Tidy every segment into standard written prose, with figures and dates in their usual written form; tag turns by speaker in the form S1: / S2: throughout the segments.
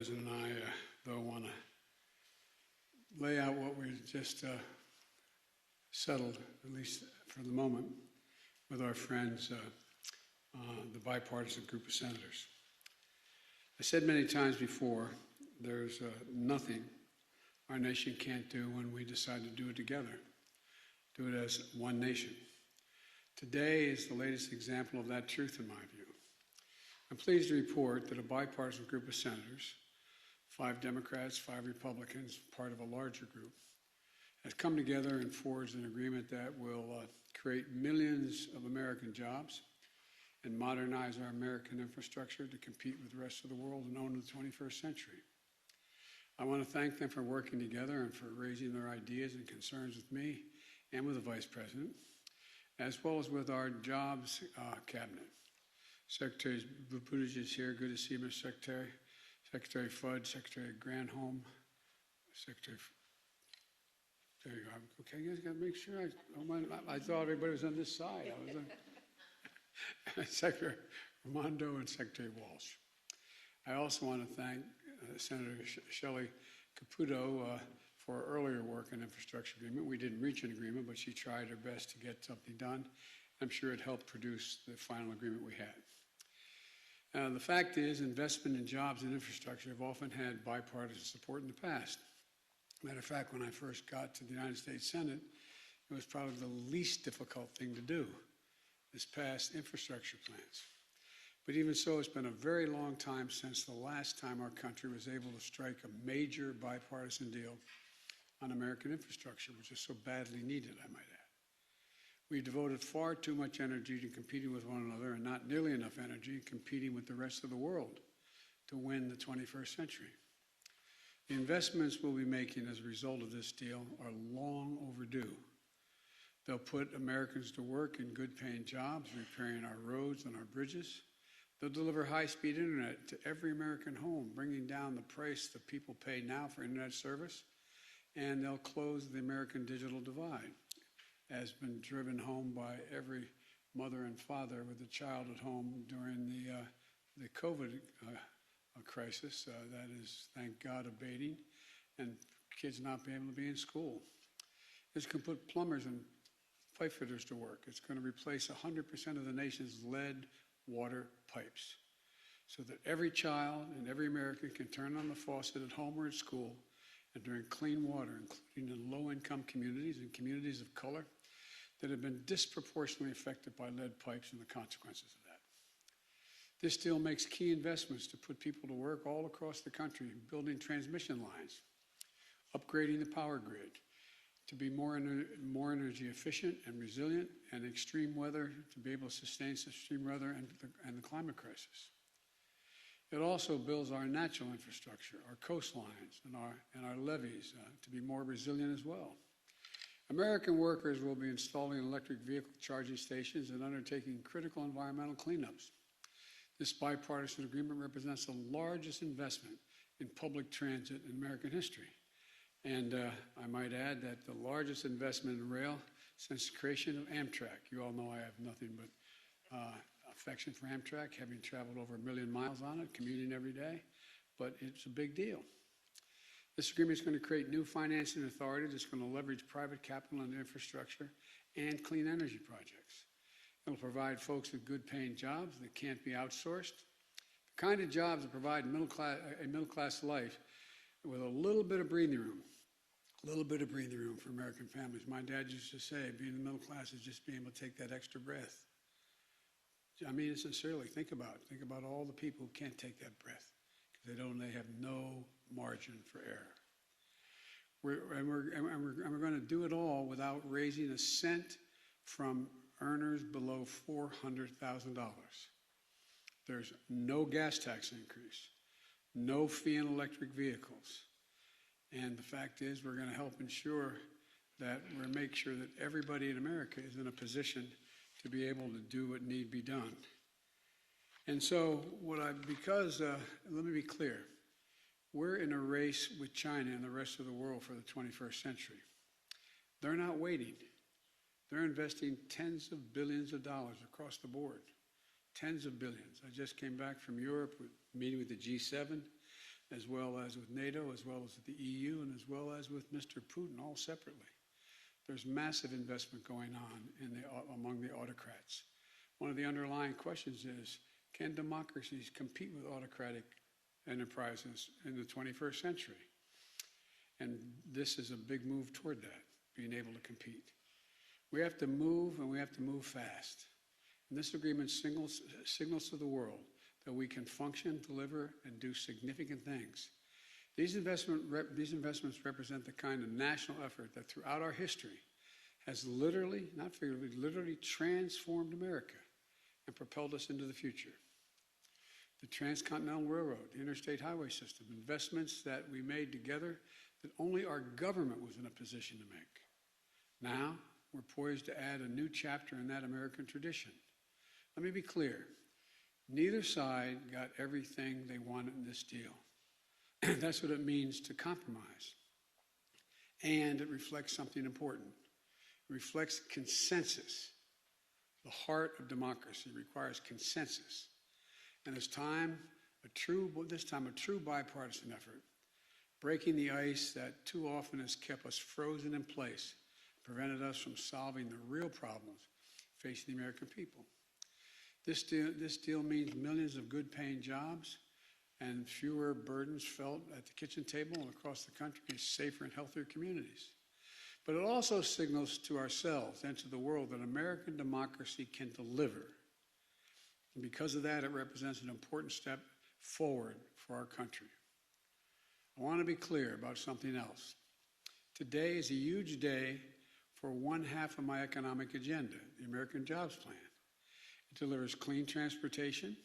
S1: And I, though, want to lay out what we just settled, at least for the moment, with our friends, the bipartisan group of senators. I said many times before, there's nothing our nation can't do when we decide to do it together, do it as one nation. Today is the latest example of that truth, in my view. I'm pleased to report that a bipartisan group of senators, 5 Democrats, 5 Republicans, part of a larger group, has come together and forged an agreement that will create millions of American jobs and modernize our American infrastructure to compete with the rest of the world and own the 21st century. I want to thank them for working together and for raising their ideas and concerns with me and with the Vice President, as well as with our Jobs Cabinet. Secretary Buttigieg is here. Good to see you, Mr. Secretary. Secretary Fudge, Secretary Granholm, Secretary. There you are. Okay, you guys got to make sure. I thought everybody was on this side. Secretary Raimondo and Secretary Walsh. I also want to thank Senator Shelley Caputo for her earlier work on infrastructure agreement. We didn't reach an agreement, but she tried her best to get something done. I'm sure it helped produce the final agreement we had. The fact is, investment in jobs and infrastructure have often had bipartisan support in the past. Matter of fact, when I first got to the United States Senate, it was probably the least difficult thing to do, is pass infrastructure plans. But even so, it's been a very long time since the last time our country was able to strike a major bipartisan deal on American infrastructure, which is so badly needed, I might add. We devoted far too much energy to competing with one another and not nearly enough energy competing with the rest of the world to win the 21st century. The investments we'll be making as a result of this deal are long overdue. They'll put Americans to work in good-paying jobs, repairing our roads and our bridges. They'll deliver high-speed internet to every American home, bringing down the price that people pay now for internet service, and they'll close the American digital divide, has been driven home by every mother and father with a child at home during the COVID crisis. That is, thank God, abating, and kids not being able to be in school. This can put plumbers and pipe fitters to work. It's going to replace 100% of the nation's lead water pipes so that every child and every American can turn on the faucet at home or at school and drink clean water, including in low-income communities and communities of color that have been disproportionately affected by lead pipes and the consequences of that. This deal makes key investments to put people to work all across the country, building transmission lines, upgrading the power grid to be more energy efficient and resilient, and extreme weather to be able to sustain extreme weather and the climate crisis. It also builds our natural infrastructure, our coastlines, and our levees to be more resilient as well. American workers will be installing electric vehicle charging stations and undertaking critical environmental cleanups. This bipartisan agreement represents the largest investment in public transit in American history. And I might add that the largest investment in rail since the creation of Amtrak. You all know I have nothing but affection for Amtrak, having traveled over 1 million miles on it, commuting every day, but it's a big deal. This agreement is going to create new financing authority that's going to leverage private capital and infrastructure and clean energy projects. It'll provide folks with good-paying jobs that can't be outsourced, the kind of jobs that provide a middle-class life with a little bit of breathing room for American families. My dad used to say, being in the middle class is just being able to take that extra breath. I mean it sincerely. Think about all the people who can't take that breath because they have no margin for error. We're going to do it all without raising a cent from earners below $400,000. There's no gas tax increase, no fee on electric vehicles. And the fact is, we're going to help ensure that make sure that everybody in America is in a position to be able to do what need be done. And so, let me be clear, we're in a race with China and the rest of the world for the 21st century. They're not waiting. They're investing tens of billions of dollars across the board, tens of billions. I just came back from Europe, meeting with the G7. as well as with NATO, as well as with the EU, and as well as with Mr. Putin, all separately. There's massive investment going on among the autocrats. One of the underlying questions is, can democracies compete with autocratic enterprises in the 21st century? And this is a big move toward that, being able to compete. We have to move, and we have to move fast. And this agreement signals to the world that we can function, deliver, and do significant things. These investments represent the kind of national effort that throughout our history has literally, not figuratively, literally transformed America and propelled us into the future. The Transcontinental Railroad, the interstate highway system, investments that we made together that only our government was in a position to make. Now, we're poised to add a new chapter in that American tradition. Let me be clear. Neither side got everything they wanted in this deal. That's what it means to compromise. And it reflects something important. It reflects consensus. The heart of democracy requires consensus. And this time a true bipartisan effort, breaking the ice that too often has kept us frozen in place, prevented us from solving the real problems facing the American people. This deal means millions of good-paying jobs and fewer burdens felt at the kitchen table and across the country, and safer and healthier communities. But it also signals to ourselves and to the world that American democracy can deliver. And because of that, it represents an important step forward for our country. I want to be clear about something else. Today is a huge day for one half of my economic agenda, the American Jobs Plan. It delivers clean transportation,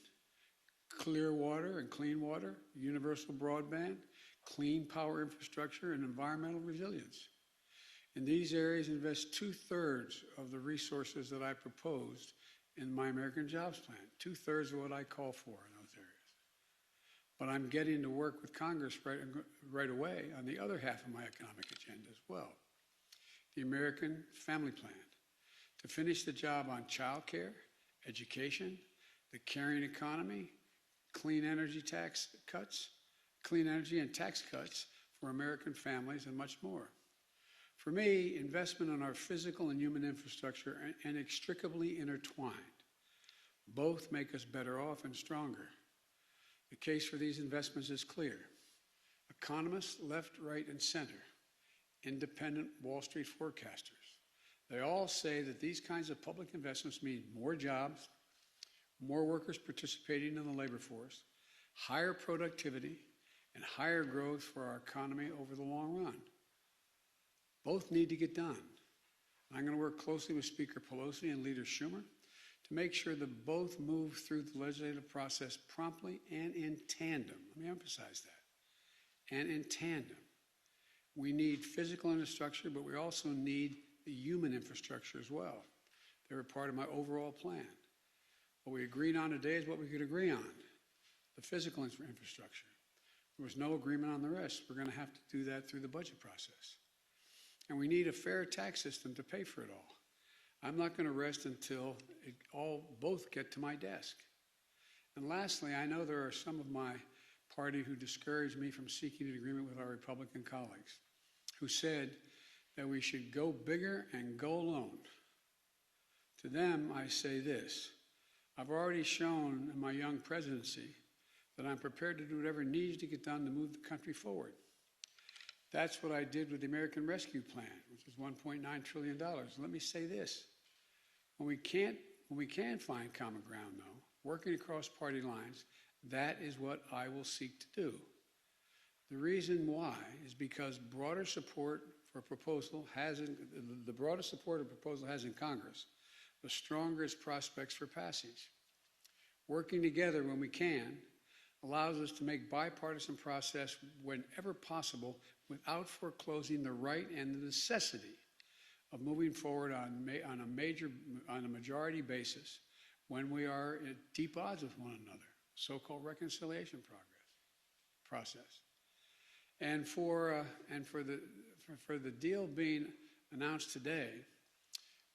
S1: clear water and clean water, universal broadband, clean power infrastructure, and environmental resilience. In these areas, invest 2/3 of the resources that I proposed in my American Jobs Plan, 2/3 of what I call for in those areas. But I'm getting to work with Congress right away on the other half of my economic agenda as well, the American Family Plan, to finish the job on child care, education, the caring economy, clean energy and tax cuts for American families, and much more. For me, investment in our physical and human infrastructure are inextricably intertwined. Both make us better off and stronger. The case for these investments is clear. Economists, left, right, and center, independent Wall Street forecasters, they all say that these kinds of public investments mean more jobs, more workers participating in the labor force, higher productivity, and higher growth for our economy over the long run. Both need to get done. I'm going to work closely with Speaker Pelosi and Leader Schumer to make sure that both move through the legislative process promptly and in tandem. Let me emphasize that. And in tandem. We need physical infrastructure, but we also need the human infrastructure as well. They're a part of my overall plan. What we agreed on today is what we could agree on, the physical infrastructure. There was no agreement on the rest. We're going to have to do that through the budget process. And we need a fair tax system to pay for it all. I'm not going to rest until both get to my desk. And lastly, I know there are some of my party who discouraged me from seeking an agreement with our Republican colleagues, who said that we should go bigger and go alone. To them, I say this: I've already shown in my young presidency that I'm prepared to do whatever needs to get done to move the country forward. That's what I did with the American Rescue Plan, which is $1.9 trillion. Let me say this: when we can find common ground, though, working across party lines, that is what I will seek to do. The reason why is because the broader support a proposal has in Congress, the stronger its prospects for passage. Working together when we can allows us to make bipartisan process whenever possible without foreclosing the right and the necessity of moving forward on a majority basis when we are at deep odds with one another, so-called reconciliation process. And for the deal being announced today,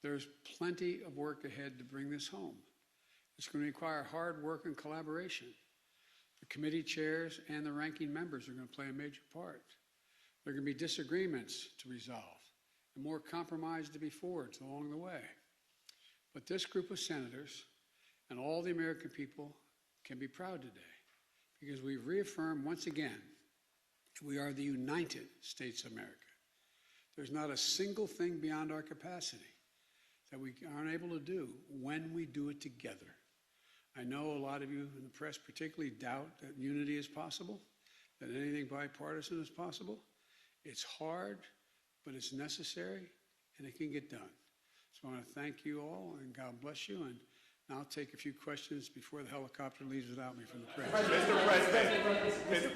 S1: there's plenty of work ahead to bring this home. It's going to require hard work and collaboration. The committee chairs and the ranking members are going to play a major part. There are going to be disagreements to resolve and more compromise to be forged along the way. But this group of senators and all the American people can be proud today because we've reaffirmed once again that we are the United States of America. There's not a single thing beyond our capacity that we aren't able to do when we do it together. I know a lot of you in the press particularly doubt that unity is possible, that anything bipartisan is possible. It's hard, but it's necessary, and it can get done. So I want to thank you all, and God bless you. And now I'll take a few questions before the helicopter leaves without me from the press.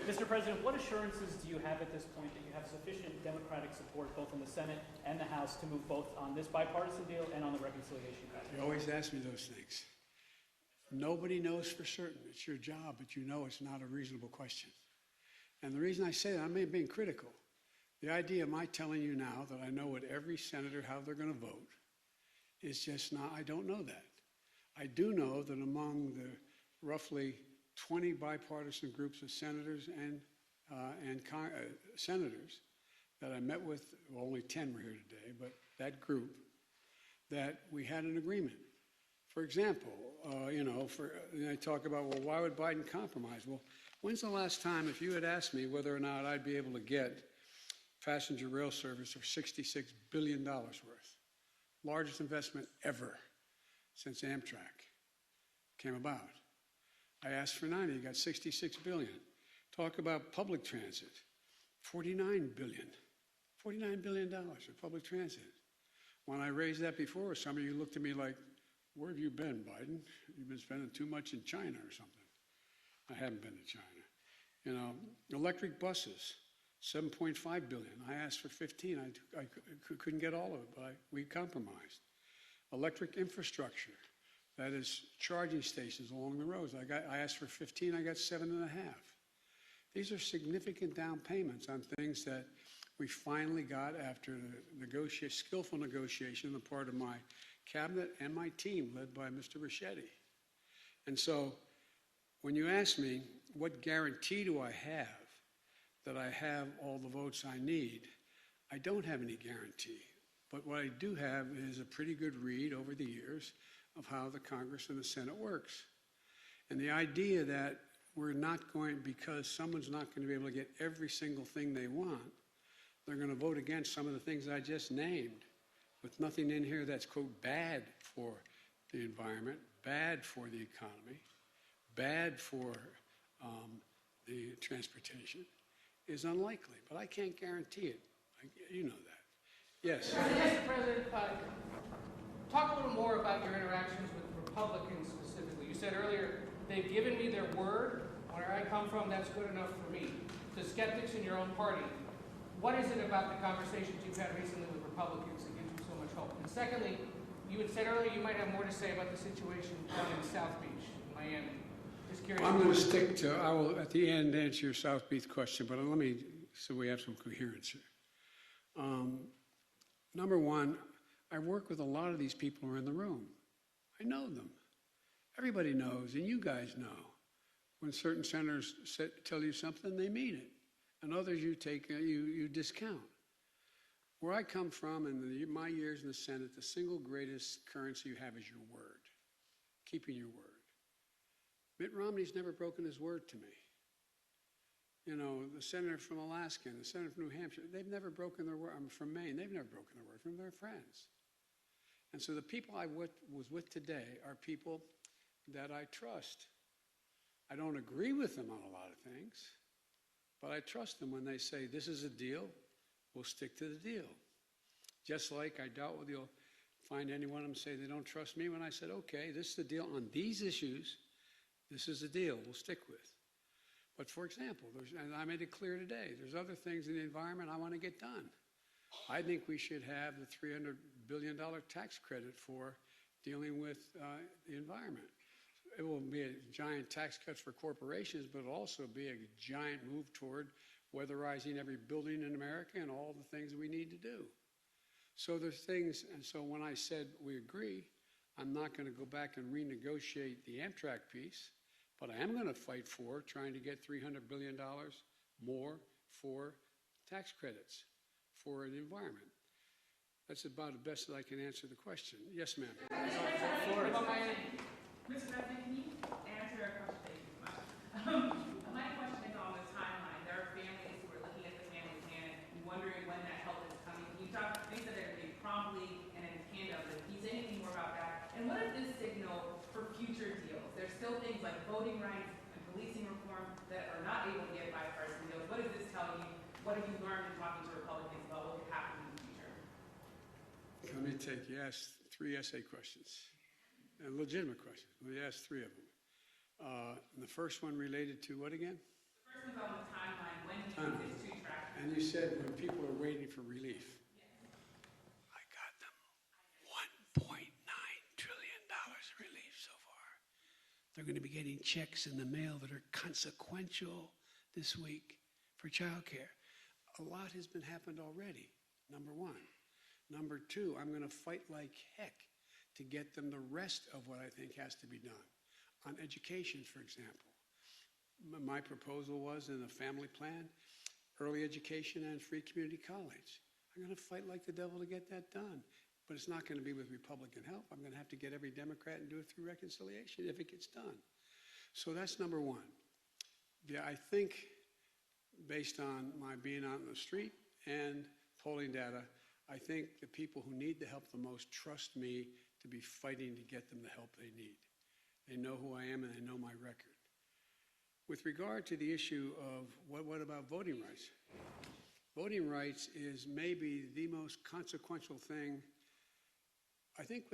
S2: Mr. President, what assurances do you have at this point that you have sufficient Democratic support both in the Senate and the House to move both on this bipartisan deal and on the reconciliation package?
S1: You always ask me those things. Nobody knows for certain. It's your job, but you know it's not a reasonable question. And the reason I say that, I'm being critical. The idea of my telling you now that I know what every senator, how they're going to vote, is just not, I don't know that. I do know that among the roughly 20 bipartisan groups of senators and senators that I met with, well, only 10 were here today, but that group, that we had an agreement. For example, I talk about, well, why would Biden compromise? Well, when's the last time, if you had asked me whether or not I'd be able to get passenger rail service for $66 billion worth, largest investment ever since Amtrak came about. I asked for 90, got $66 billion. Talk about public transit, $49 billion. $49 billion for public transit. When I raised that before, some of you looked at me like, where have you been, Biden? You've been spending too much in China or something. I haven't been to China. Electric buses, $7.5 billion. I asked for 15. I couldn't get all of it, but we compromised. Electric infrastructure, that is charging stations along the roads. I asked for 15, I got 7.5. These are significant down payments on things that we finally got after the skillful negotiation on the part of my cabinet and my team led by Mr. Ricchetti. And so when you ask me, what guarantee do I have that I have all the votes I need? I don't have any guarantee. But what I do have is a pretty good read over the years of how the Congress and the Senate works. And the idea that we're not going, because someone's not going to be able to get every single thing they want, they're going to vote against some of the things I just named, with nothing in here that's, quote, bad for the environment, bad for the economy, bad for the transportation, is unlikely. But I can't guarantee it. You know that. Yes.
S3: Mr. President, talk a little more about your interactions with Republicans specifically. You said earlier, they've given me their word. Where I come from, that's good enough for me. To skeptics in your own party, what is it about the conversations you've had recently with Republicans that gives you so much hope? And secondly, you had said earlier you might have more to say about the situation down in South Beach, in Miami. Just curious.
S1: I'm going to stick to, I will at the end answer your South Beach question, but let me, so we have some coherence here. Number one, I work with a lot of these people who are in the room. I know them. Everybody knows, and you guys know, when certain senators tell you something, they mean it. And others you discount. Where I come from, in my years in the Senate, the single greatest currency you have is your word, keeping your word. Mitt Romney's never broken his word to me. The senator from Alaska and the senator from New Hampshire, they've never broken their word. I'm from Maine, they've never broken their word from their friends. And so the people I was with today are people that I trust. I don't agree with them on a lot of things, but I trust them when they say, this is a deal, we'll stick to the deal. Just like I doubt whether you'll find any one of them say they don't trust me when I said, okay, this is the deal on these issues, this is the deal we'll stick with. But for example, and I made it clear today, there's other things in the environment I want to get done. I think we should have the $300 billion tax credit for dealing with the environment. It will be a giant tax cuts for corporations, but it'll also be a giant move toward weatherizing every building in America and all the things we need to do. So there's things, and so when I said we agree, I'm not going to go back and renegotiate the Amtrak piece, But I am going to fight for trying to get $300 billion more for tax credits for the environment. That's about the best that I can answer the question. Yes, ma'am.
S3: What about my
S4: Mr. President, can you answer a question? Thank you so much. My question is on the timeline. There are families who are looking at the family plan and wondering when that help is coming. Can you talk, things that are being promptly and in tandem, but can you say anything more about that? And what does this signal for future deals? There's still things like voting rights and policing reform that are not able to get bipartisan deals. What does this tell you? What have you learned in talking to Republicans about what could happen in the future?
S1: Let me take, you asked 3 essay questions, and legitimate questions. We asked 3 of them. The first one related to what again?
S4: The first one's on the timeline. When do you think this two track?
S1: And you said when people are waiting for relief. I got them $1.9 trillion relief so far. They're going to be getting checks in the mail that are consequential this week for childcare. A lot has been happened already, number 1. Number 2, I'm going to fight like heck to get them the rest of what I think has to be done. On education, for example. My proposal was in the family plan, early education and free community college. I'm going to fight like the devil to get that done. But it's not going to be with Republican help. I'm going to have to get every Democrat and do it through reconciliation if it gets done. So that's number 1. Yeah, I think based on my being out in the street and polling data, I think the people who need the help the most trust me to be fighting to get them the help they need. They know who I am and they know my record. With regard to the issue of what about voting rights? Voting rights is maybe the most consequential thing. I think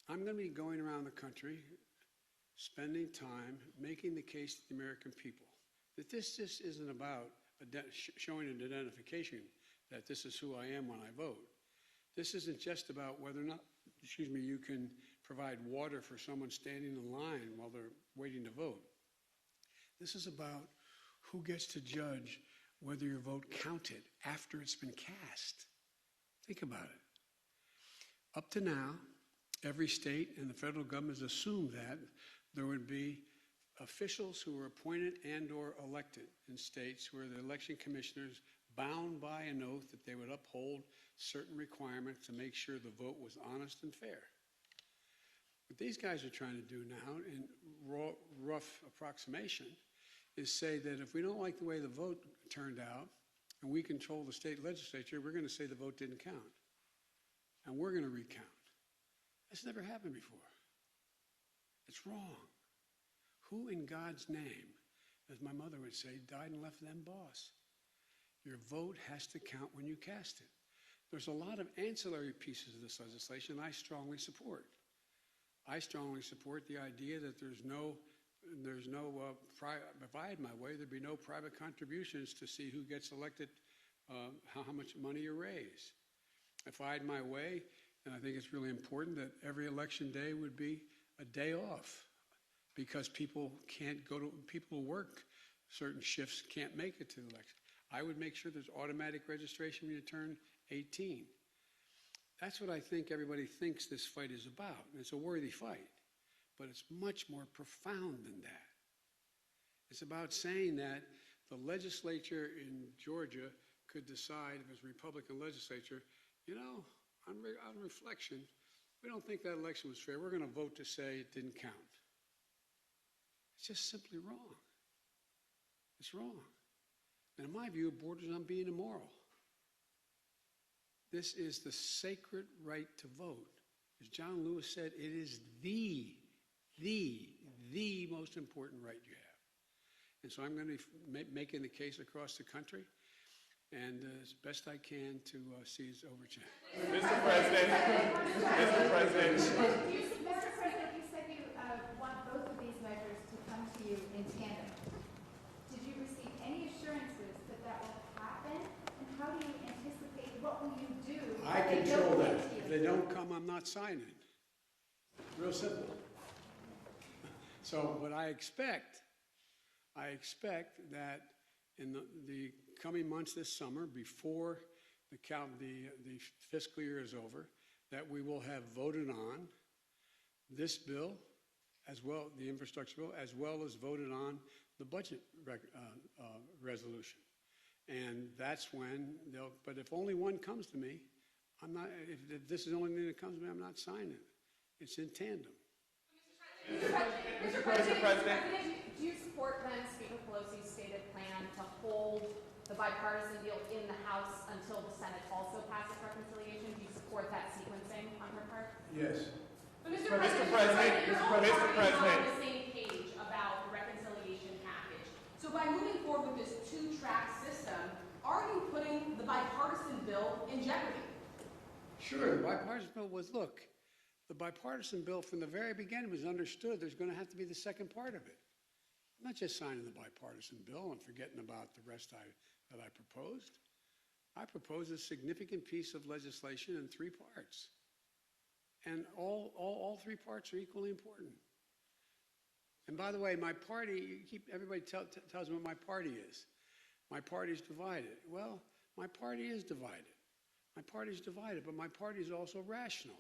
S1: I'm going to be going around the country, spending time making the case to the American people that this just isn't about showing an identification that this is who I am when I vote. This isn't just about whether or not, you can provide water for someone standing in line while they're waiting to vote. This is about who gets to judge whether your vote counted after it's been cast. Think about it. Up to now, every state and the federal government has assumed that there would be officials who were appointed and or elected in states where the election commissioners bound by an oath that they would uphold certain requirements to make sure the vote was honest and fair. What these guys are trying to do now, in rough approximation, is say that if we don't like the way the vote turned out and we control the state legislature, we're going to say the vote didn't count. And we're going to recount. That's never happened before. It's wrong. Who in God's name, as my mother would say, died and left them boss? Your vote has to count when you cast it. There's a lot of ancillary pieces of this legislation I strongly support. I strongly support the idea that if I had my way, there'd be no private contributions to see who gets elected, how much money you raise. If I had my way, and I think it's really important that every election day would be a day off because people who work certain shifts can't make it to the election. I would make sure there's automatic registration when you turn 18. That's what I think everybody thinks this fight is about. And it's a worthy fight, but it's much more profound than that. It's about saying that the legislature in Georgia could decide, if it's a Republican legislature, on reflection, we don't think that election was fair. We're going to vote to say it didn't count. It's just simply wrong. It's wrong. And in my view, it borders on being immoral. This is the sacred right to vote. As John Lewis said, it is the most important right you have. And so I'm going to be making the case across the country, and as best I can to seize overturn.
S5: Mr. President, Mr. President.
S6: You said you want both of these measures to come to you in tandem. Did you receive any assurances that that will happen? And how do you anticipate, what will you do?
S1: I control that. If they don't come, I'm not signing. Real simple. So what I expect that in the coming months this summer, before the fiscal year is over, that we will have voted on this bill as well, the infrastructure bill, as well as voted on the budget resolution. And that's when they'll, but if only one comes to me, I'm not, if this is the only thing that comes to me, I'm not signing it. It's in tandem.
S7: Mr. President, do you support then Speaker Pelosi's stated plan to hold the bipartisan deal in the House until the Senate also passes reconciliation? Do you support that sequencing on her part?
S1: Yes.
S7: But
S5: Mr. President,
S7: your
S5: Mr.
S7: own party is not
S5: President.
S7: on the same page about the reconciliation package. So by moving forward with this two-track system, are you putting the bipartisan bill in jeopardy?
S1: Sure, the bipartisan bill was, look, the bipartisan bill from the very beginning was understood there's going to have to be the second part of it. I'm not just signing the bipartisan bill and forgetting about the rest that I proposed. I proposed a significant piece of legislation in 3 parts. And all 3 parts are equally important. And by the way, my party, everybody tells me what my party is. My party's divided. Well, my party is divided. My party's divided, but my party is also rational.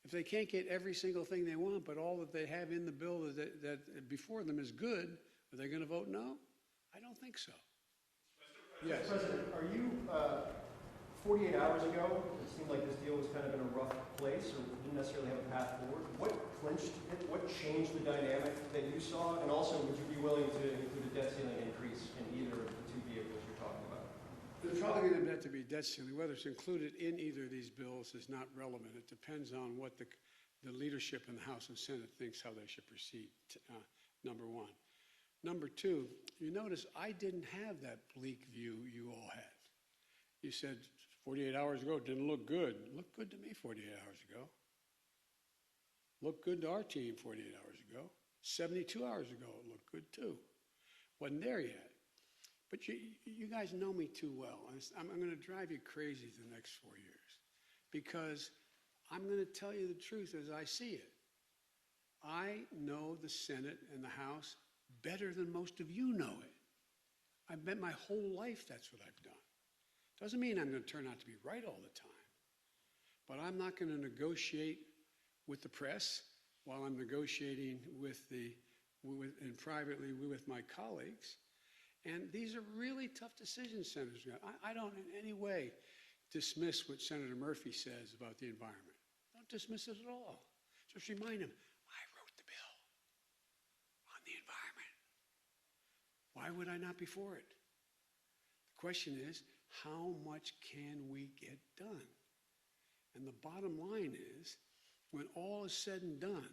S1: If they can't get every single thing they want, but all that they have in the bill that before them is good, are they going to vote no? I don't think so. Yes.
S8: President, are you, 48 hours ago, it seemed like this deal was kind of in a rough place or didn't necessarily have a path forward. What clinched it? What changed the dynamic that you saw? And also, would you be willing to include a debt ceiling increase in either of the 2 vehicles you're talking about?
S1: There's probably going to have to be debt ceiling. Whether it's included in either of these bills is not relevant. It depends on what the leadership in the House and Senate thinks how they should proceed, number one. Number two, you notice I didn't have that bleak view you all had. You said 48 hours ago it didn't look good. It looked good to me 48 hours ago. Looked good to our team 48 hours ago. 72 hours ago it looked good too. Wasn't there yet. But you guys know me too well. I'm going to drive you crazy the next 4 years because I'm going to tell you the truth as I see it. I know the Senate and the House better than most of you know it. I've bet my whole life that's what I've done. Doesn't mean I'm going to turn out to be right all the time. But I'm not going to negotiate with the press while I'm negotiating and privately with my colleagues. And these are really tough decisions, Senators. I don't in any way dismiss what Senator Murphy says about the environment. Don't dismiss it at all. Just remind him, I wrote the bill on the environment. Why would I not be for it? The question is, how much can we get done? And the bottom line is, when all is said and done,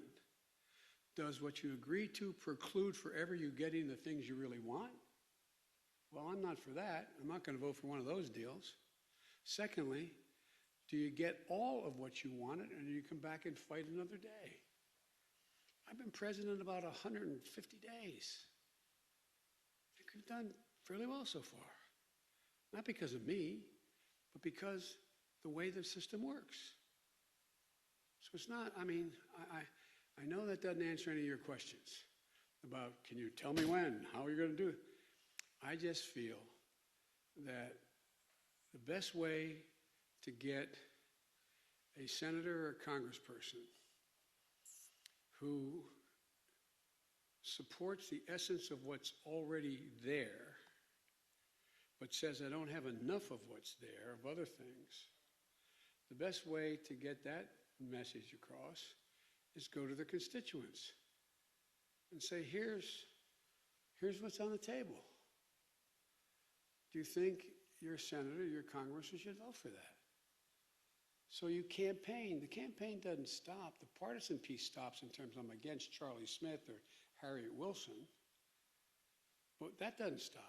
S1: does what you agree to preclude forever you getting the things you really want? Well, I'm not for that. I'm not going to vote for one of those deals. Secondly, do you get all of what you wanted, or do you come back and fight another day? I've been president about 150 days. I think we've done fairly well so far. Not because of me, but because the way the system works. So it's not, I mean, I know that doesn't answer any of your questions about, can you tell me when, how are you going to do it? I just feel that the best way to get a senator or a congressperson who supports the essence of what's already there, but says I don't have enough of what's there, of other things, the best way to get that message across is go to the constituents and say, here's what's on the table. Do you think your senator, your congressman should vote for that? So you campaign. The campaign doesn't stop. The partisan piece stops in terms of I'm against Charlie Smith or Harriet Wilson. But that doesn't stop.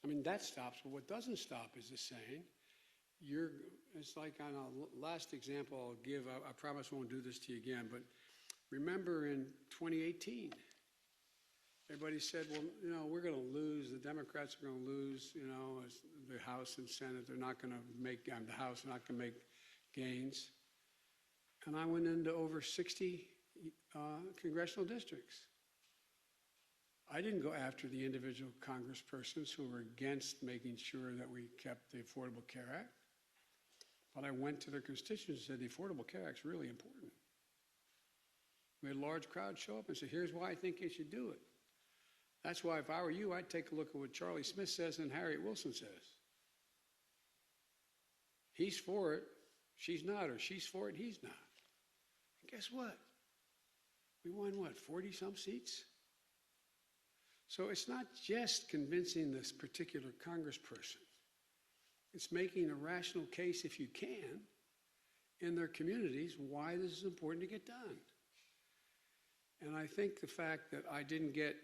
S1: I mean, that stops, but what doesn't stop is the saying, it's like on a last example I'll give, I promise I won't do this to you again, but remember in 2018, everybody said, well, you know, we're going to lose, the Democrats are going to lose, you know, the House and Senate, they're not going to make, the House not going to make gains. And I went into over 60 congressional districts. I didn't go after the individual congresspersons who were against making sure that we kept the Affordable Care Act. But I went to their constituents and said the Affordable Care Act is really important. We had a large crowd show up and say, here's why I think you should do it. That's why if I were you, I'd take a look at what Charlie Smith says and Harriet Wilson says. He's for it, she's not, or she's for it, he's not. And guess what? We won, what, 40-some seats? So it's not just convincing this particular congressperson. It's making a rational case, if you can, in their communities why this is important to get done. And I think the fact that I didn't get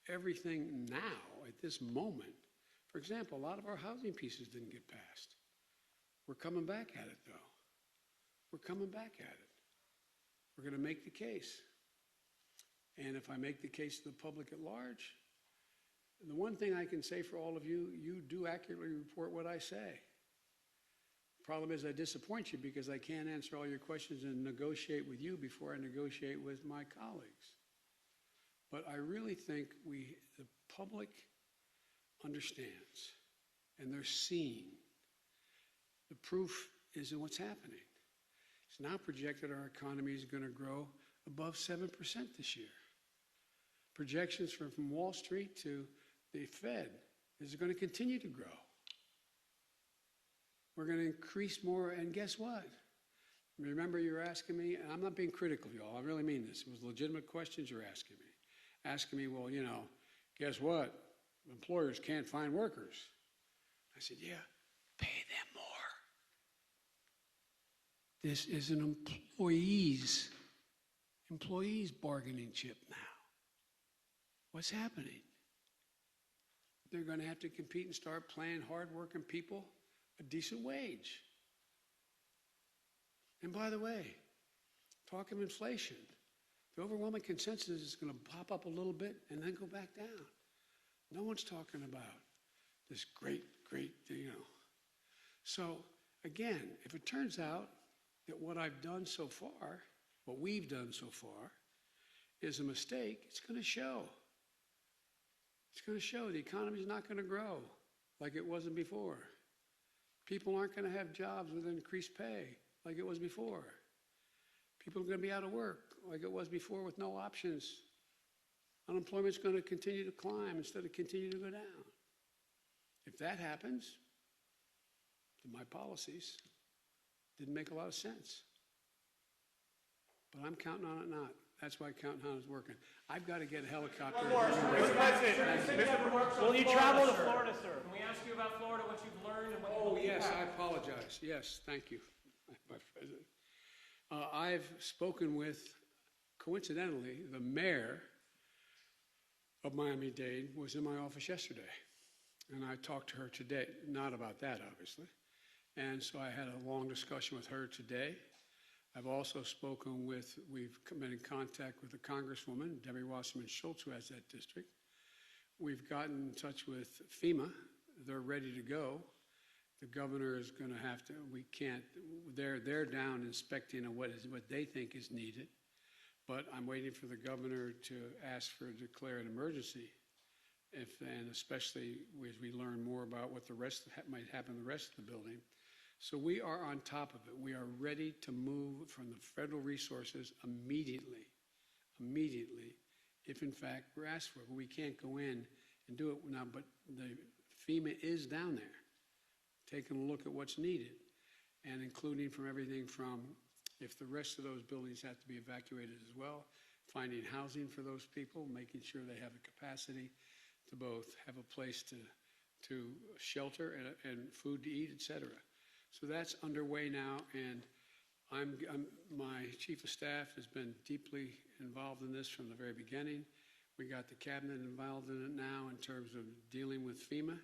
S1: everything now, at this moment, for example, a lot of our housing pieces didn't get passed. We're coming back at it, though. We're coming back at it. We're going to make the case. And if I make the case to the public at large, the one thing I can say for all of you, you do accurately report what I say. Problem is I disappoint you because I can't answer all your questions and negotiate with you before I negotiate with my colleagues. But I really think the public understands and they're seeing. The proof is in what's happening. It's now projected our economy is going to grow above 7% this year. Projections from Wall Street to the Fed is going to continue to grow. We're going to increase more, and guess what? Remember you were asking me, and I'm not being critical of y'all, I really mean this. It was legitimate questions you're asking me. Asking me, well, guess what? Employers can't find workers. I said, yeah, pay them more. This is an employees bargaining chip now. What's happening? They're going to have to compete and start paying hard-working people a decent wage. And by the way, talk of inflation. The overwhelming consensus is going to pop up a little bit and then go back down. No one's talking about this great, So again, if it turns out that what I've done so far, what we've done so far, is a mistake, it's going to show. It's going to show the economy's not going to grow like it wasn't before. People aren't going to have jobs with increased pay like it was before. People are going to be out of work like it was before with no options. Unemployment's going to continue to climb instead of continue to go down. If that happens, then my policies didn't make a lot of sense. But I'm counting on it not. That's why counting on it's working. I've got to get a helicopter.
S5: Mr. President,
S2: Will you travel to Florida, sir?
S3: Can we ask you about Florida, what you've learned and what you believe
S1: Yes, I
S3: happened?
S1: apologize. Yes, thank you, my President. I've spoken with, coincidentally, the mayor of Miami-Dade was in my office yesterday. And I talked to her today, not about that, obviously. And so I had a long discussion with her today. I've also spoken with, we've been in contact with the Congresswoman, Debbie Wasserman Schultz, who has that district. We've gotten in touch with FEMA. They're ready to go. The governor is going to have to, we can't, they're down inspecting what they think is needed. But I'm waiting for the governor to ask for declare an emergency. And especially as we learn more about what the rest might happen in the rest of the building. So we are on top of it. We are ready to move from the federal resources immediately, if in fact we're asked for it. But we can't go in and do it now, but the FEMA is down there, taking a look at what's needed, and including from everything from if the rest of those buildings have to be evacuated as well, finding housing for those people, making sure they have the capacity to both have a place to shelter and food to eat, et cetera. So that's underway now, and my chief of staff has been deeply involved in this from the very beginning. We got the cabinet involved in it now in terms of dealing with FEMA.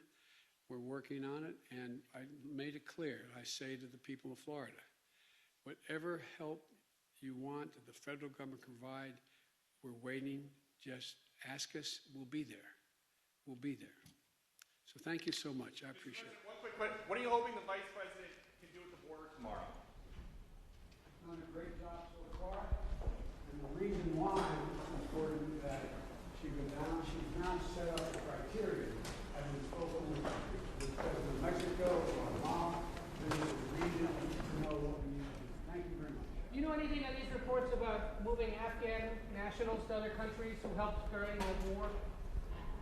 S1: We're working on it, and I made it clear. I say to the people of Florida, whatever help you want that the federal government can provide, we're waiting. Just ask us. We'll be there. We'll be there. So thank you so much. I appreciate it.
S5: one quick question. What are you hoping the Vice President can do at the border tomorrow?
S1: Done a great job so far, and the reason why it's important that she go down, she's now set up the criteria. I've been spoken with President of Mexico, Guatemala, the region, to know what we need to do. Thank you very much.
S3: Do you know anything of these reports about moving Afghan amongst other countries who helped during the war?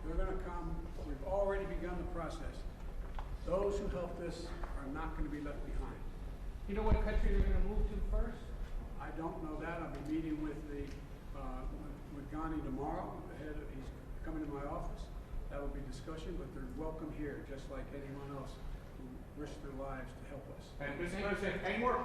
S1: They're going to come. We've already begun the process. Those who helped us are not going to be left behind.
S3: You know what country they're going to move to first?
S1: I don't know that. I'll be meeting with with Ghani tomorrow. He's coming to my office. That will be discussion, but they're welcome here, just like anyone else who risked their lives to help us.
S5: And Mr. President, any more